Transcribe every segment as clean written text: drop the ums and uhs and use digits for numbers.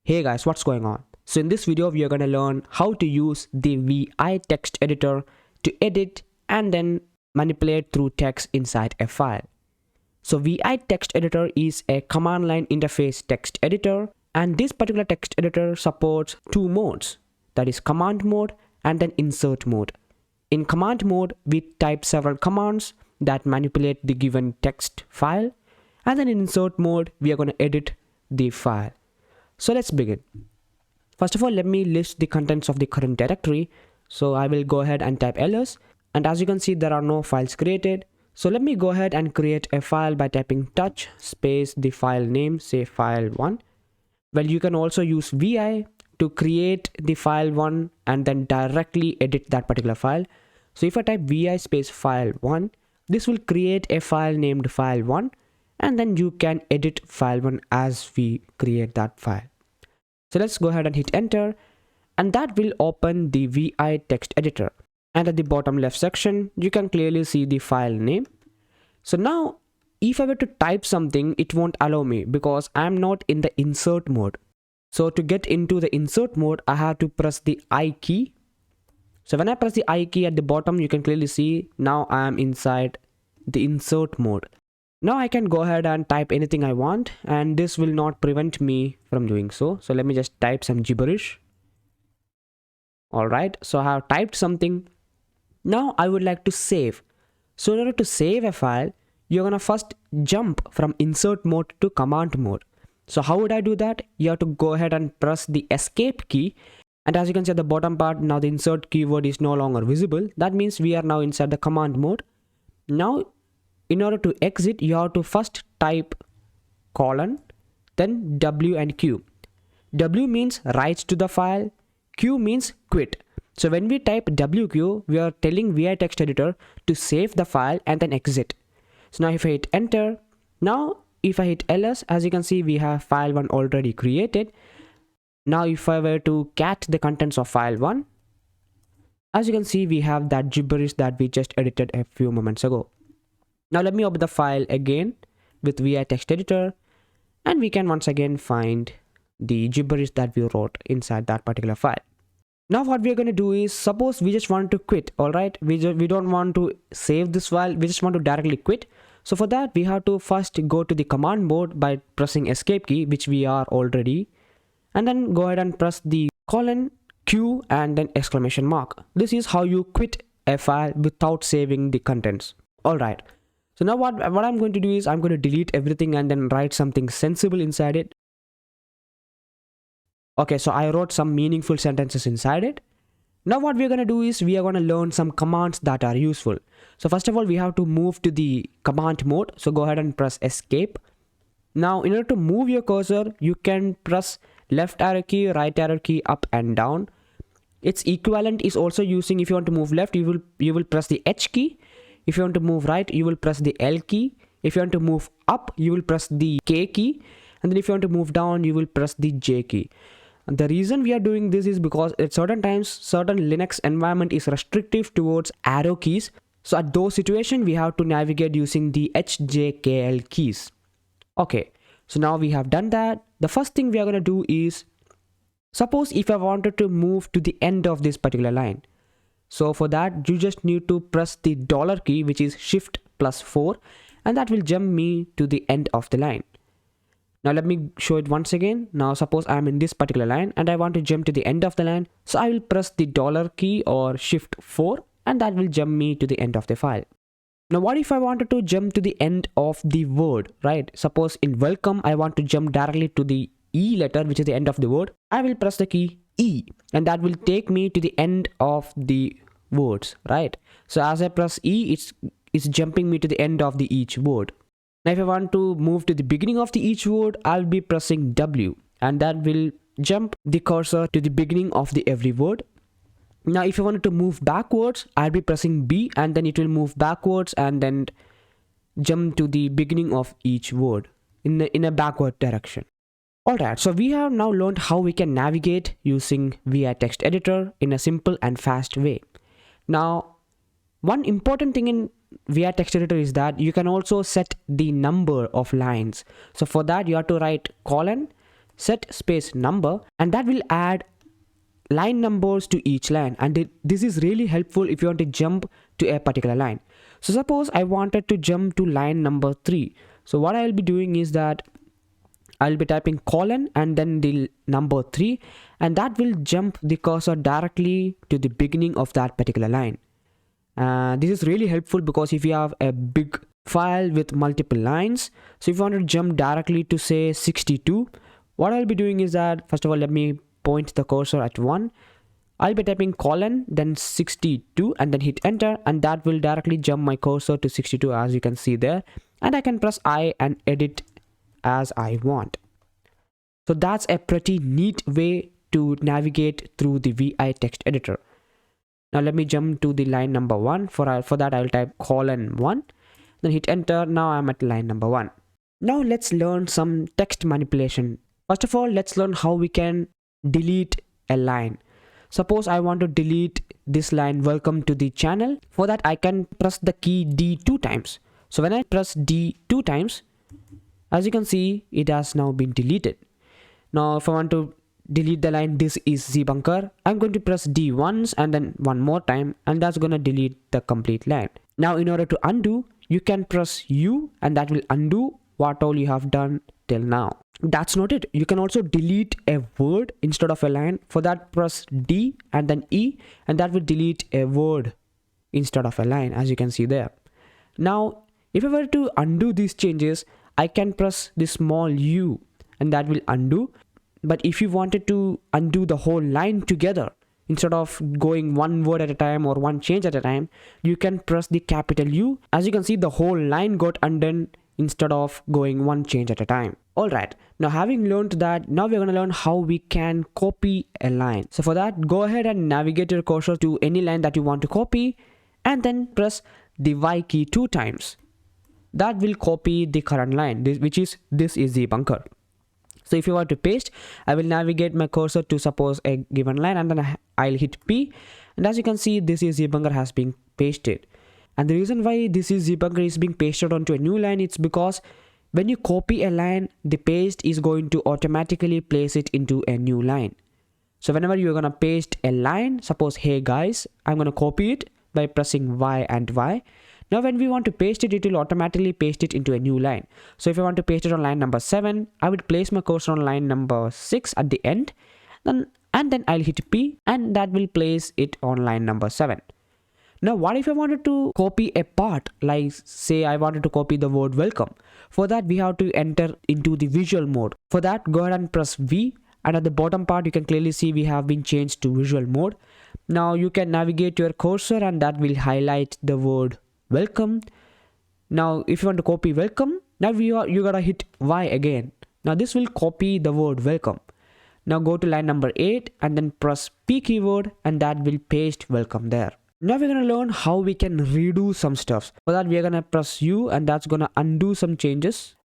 Hey guys, what's going on? So in this video, we are going to learn how to use the VI text editor to edit and then manipulate through text inside a file. So VI text editor is a command line interface text editor, and this particular text editor supports two modes, that is command mode and then insert mode. In command mode, we type several commands that manipulate the given text file, and then in insert mode, we are going to edit the file. So let's begin. First of all, let me list the contents of the current directory. So I will go ahead and type ls, and as you can see, there are no files created. So let me go ahead and create a file by typing touch space the file name, say file1. Well, you can also use vi to create the file1 and then directly edit that particular file. So if I type vi space file1, this will create a file named file1, and then you can edit file1 as we create that file. So let's go ahead and hit enter, and that will open the VI text editor. And at the bottom left section, you can clearly see the file name. So now if I were to type something, it won't allow me because I'm not in the insert mode. So to get into the insert mode, I have to press the I key. So when I press the I key at the bottom, you can clearly see now I am inside the insert mode. Now I can go ahead and type anything I want, and this will not prevent me from doing so. So let me just type some gibberish. Alright, so I have typed something. Now I would like to save. So in order to save a file, you're gonna first jump from insert mode to command mode. So how would I do that? You have to go ahead and press the escape key. And as you can see at the bottom part, now the insert keyword is no longer visible. That means we are now inside the command mode. Now in order to exit, you have to first type colon, then W and Q. W means writes to the file, Q means quit. So when we type WQ, we are telling VI text editor to save the file and then exit. So now if I hit enter, now if I hit ls, as you can see, we have file1 already created. Now if I were to cat the contents of file1, as you can see, we have that gibberish that we just edited a few moments ago. Now let me open the file again with VI text editor, and we can once again find the gibberish that we wrote inside that particular file. Now what we're going to do is, suppose we just want to quit, alright? We don't want to save this file, we just want to directly quit. So for that, we have to first go to the command mode by pressing escape key, which we are already, and then go ahead and press the colon, Q, and then exclamation mark. This is how you quit a file without saving the contents. Alright. So now what I'm going to do is I'm going to delete everything and then write something sensible inside it. Okay, so I wrote some meaningful sentences inside it. Now what we're going to do is we are going to learn some commands that are useful. So first of all, we have to move to the command mode. So go ahead and press escape. Now in order to move your cursor, you can press left arrow key, right arrow key, up and down. Its equivalent is also using, if you want to move left, you will press the H key. If you want to move right, you will press the L key. If you want to move up, you will press the K key. And then if you want to move down, you will press the J key. And the reason we are doing this is because at certain times, certain Linux environment is restrictive towards arrow keys. So at those situations, we have to navigate using the H, J, K, L keys. Okay, so now we have done that. The first thing we are going to do is, suppose if I wanted to move to the end of this particular line. So for that, you just need to press the dollar key, which is shift +4, and that will jump me to the end of the line. Now let me show it once again. Now suppose I am in this particular line and I want to jump to the end of the line. So I will press the dollar key or shift 4, and that will jump me to the end of the file. Now what if I wanted to jump to the end of the word, right? Suppose in welcome, I want to jump directly to the E letter, which is the end of the word. I will press the key E, and that will take me to the end of the words, right? So as I press E, it's jumping me to the end of the each word. Now if I want to move to the beginning of the each word, I'll be pressing W, and that will jump the cursor to the beginning of the every word. Now if I wanted to move backwards, I'll be pressing B, and then it will move backwards and then jump to the beginning of each word in a backward direction. Alright, so we have now learned how we can navigate using VI text editor in a simple and fast way. Now, one important thing in VI text editor is that you can also set the number of lines. So for that, you have to write colon, set space number, and that will add line numbers to each line. And this is really helpful if you want to jump to a particular line. So suppose I wanted to jump to line number 3. So what I'll be doing is that I'll be typing colon and then the number 3, and that will jump the cursor directly to the beginning of that particular line. This is really helpful because if you have a big file with multiple lines, so if you want to jump directly to say 62, what I'll be doing is that first of all, let me point the cursor at 1. I'll be typing colon then 62 and then hit enter, and that will directly jump my cursor to 62 as you can see there, and I can press I and edit as I want. So that's a pretty neat way to navigate through the VI text editor. Now let me jump to the line number 1. For that I'll type colon 1, then hit enter. Now I'm at line number 1. Now let's learn some text manipulation. First of all, let's learn how we can delete a line. Suppose I want to delete this line, welcome to the channel. For that I can press the key D 2 times. So when I press D 2 times, as you can see, it has now been deleted. Now if I want to delete the line, this is ZBunker, I'm going to press D once and then one more time, and that's going to delete the complete line. Now in order to undo, you can press U and that will undo what all you have done till now. That's not it. You can also delete a word instead of a line. For that, press D and then E, and that will delete a word instead of a line, as you can see there. Now if I were to undo these changes, I can press the small U and that will undo. But if you wanted to undo the whole line together, instead of going one word at a time or one change at a time, you can press the capital U. As you can see, the whole line got undone instead of going one change at a time. Alright, now having learned that, now we're going to learn how we can copy a line. So for that, go ahead and navigate your cursor to any line that you want to copy, and then press the Y key 2 times. That will copy the current line, this is ZBunker. So if you want to paste, I will navigate my cursor to suppose a given line, and then I'll hit P, and as you can see, this is ZBunker has been pasted. And the reason why this is ZBunker is being pasted onto a new line, it's because when you copy a line, the paste is going to automatically place it into a new line. So whenever you're gonna paste a line, suppose hey guys, I'm gonna copy it by pressing Y and Y. Now when we want to paste it, it will automatically paste it into a new line. So if I want to paste it on line number 7, I would place my cursor on line number 6 at the end, and then I'll hit P, and that will place it on line number 7. Now what if I wanted to copy a part, like say I wanted to copy the word welcome? For that we have to enter into the visual mode. For that, go ahead and press V, and at the bottom part you can clearly see we have been changed to visual mode. Now you can navigate your cursor and that will highlight the word welcome. Now if you want to copy welcome, now you gotta hit Y again. Now this will copy the word welcome. Now go to line number 8 and then press P keyword, and that will paste welcome there. Now we're gonna learn how we can redo some stuff. For that, we're gonna press U, and that's gonna undo some changes.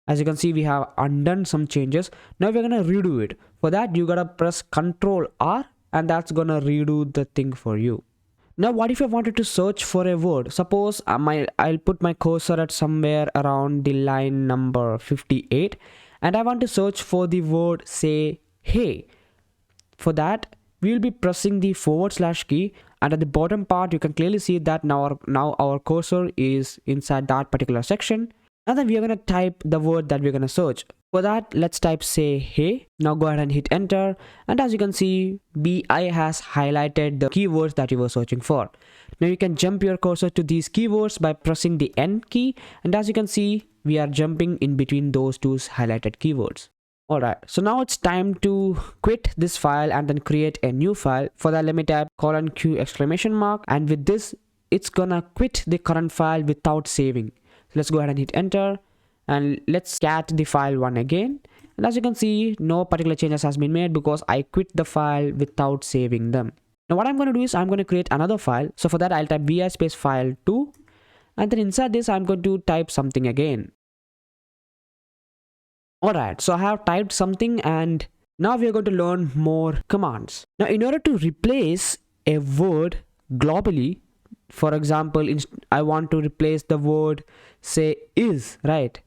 As you can see, we have undone some changes. Now we're gonna redo it. For that, you gotta press Ctrl R, and that's gonna redo the thing for you. Now what if I wanted to search for a word? Suppose I'll put my cursor at somewhere around the line number 58, and I want to search for the word say hey. For that, we will be pressing the / key, and at the bottom part you can clearly see that now our cursor is inside that particular section, and then we are going to type the word that we're going to search. For that, let's type say hey. Now go ahead and hit enter, and as you can see, BI has highlighted the keywords that you were searching for. Now you can jump your cursor to these keywords by pressing the N key, and as you can see, we are jumping in between those two highlighted keywords. Alright, so now it's time to quit this file and then create a new file. For that, let me type :Q!, and with this, it's gonna quit the current file without saving. So let's go ahead and hit enter, and let's cat the file one again. And as you can see, no particular changes has been made because I quit the file without saving them. Now what I'm going to do is I'm going to create another file. So for that, I'll type vi space file2, and then inside this I'm going to type something again. Alright, so I have typed something, and now we are going to learn more commands. Now in order to replace a word globally, for example, I want to replace the word say is, right?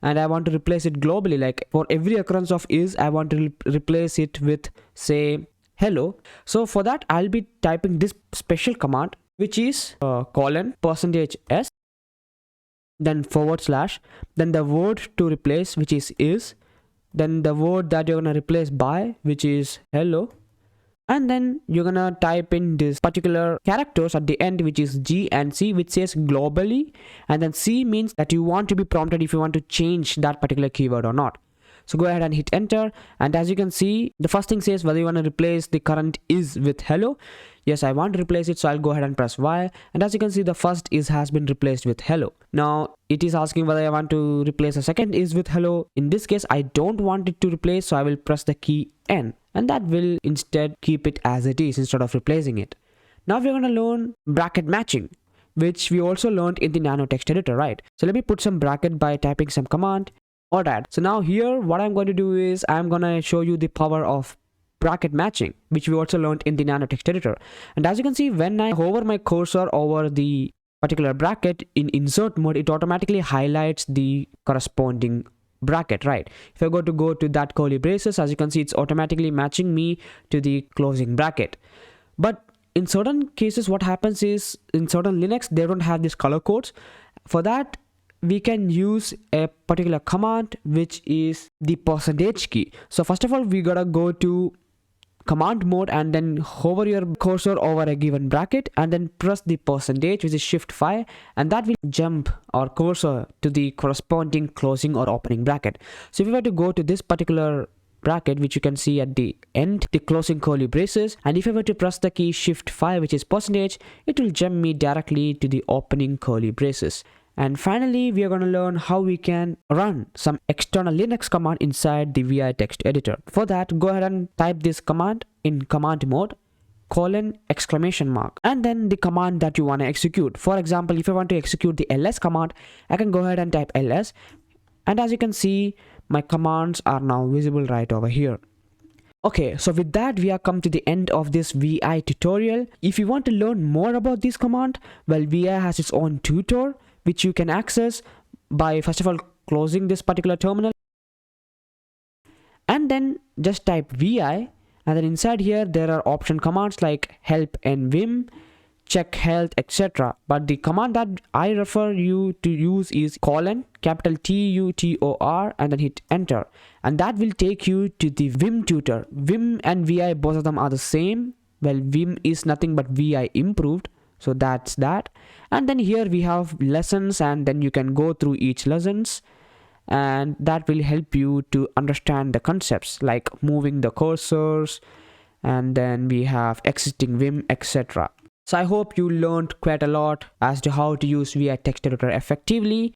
and I want to replace it globally. Like for every occurrence of is, I want to replace it with, say, hello. So for that, I'll be typing this special command, which is colon %s, then /, then the word to replace, which is, then the word that you're gonna replace by, which is hello, and then you're gonna type in this particular characters at the end, which is G and C, which says globally, and then C means that you want to be prompted if you want to change that particular keyword or not. So go ahead and hit enter, and as you can see, the first thing says whether you want to replace the current is with hello. Yes, I want to replace it, so I'll go ahead and press Y, and as you can see, the first is has been replaced with hello. Now it is asking whether I want to replace a second is with hello. In this case, I don't want it to replace, so I will press the key N, and that will instead keep it as it is instead of replacing it. Now we're going to learn bracket matching, which we also learned in the nano text editor, right? So let me put some bracket by typing some command. Alright, so now here what I'm going to do is I'm going to show you the power of bracket matching, which we also learned in the nano text editor. And as you can see, when I hover my cursor over the particular bracket in insert mode, it automatically highlights the corresponding bracket, right? If I go to that curly braces, as you can see, it's automatically matching me to the closing bracket. But in certain cases, what happens is in certain Linux, they don't have these color codes. For that, we can use a particular command, which is the % key. So first of all, we gotta go to command mode and then hover your cursor over a given bracket and then press the %, which is Shift-5, and that will jump our cursor to the corresponding closing or opening bracket. So if we were to go to this particular bracket, which you can see at the end, the closing curly braces, and if I were to press the key Shift-5, which is %, it will jump me directly to the opening curly braces. And finally, we are going to learn how we can run some external Linux command inside the VI text editor. For that, go ahead and type this command in command mode, :, and then the command that you want to execute. For example, if I want to execute the ls command, I can go ahead and type ls, and as you can see, my commands are now visible right over here. Okay, so with that, we have come to the end of this VI tutorial. If you want to learn more about this command, well, VI has its own tutor, which you can access by first of all closing this particular terminal, and then just type VI, and then inside here there are option commands like help and vim, check health, etc. But the command that I refer you to use is :tutor, and then hit enter, and that will take you to the vim tutor. Vim and VI, both of them are the same. Well, vim is nothing but VI improved. So that's that. And then here we have lessons, and then you can go through each lessons, and that will help you to understand the concepts like moving the cursors, and then we have exiting vim, etc. So I hope you learned quite a lot as to how to use VI text editor effectively.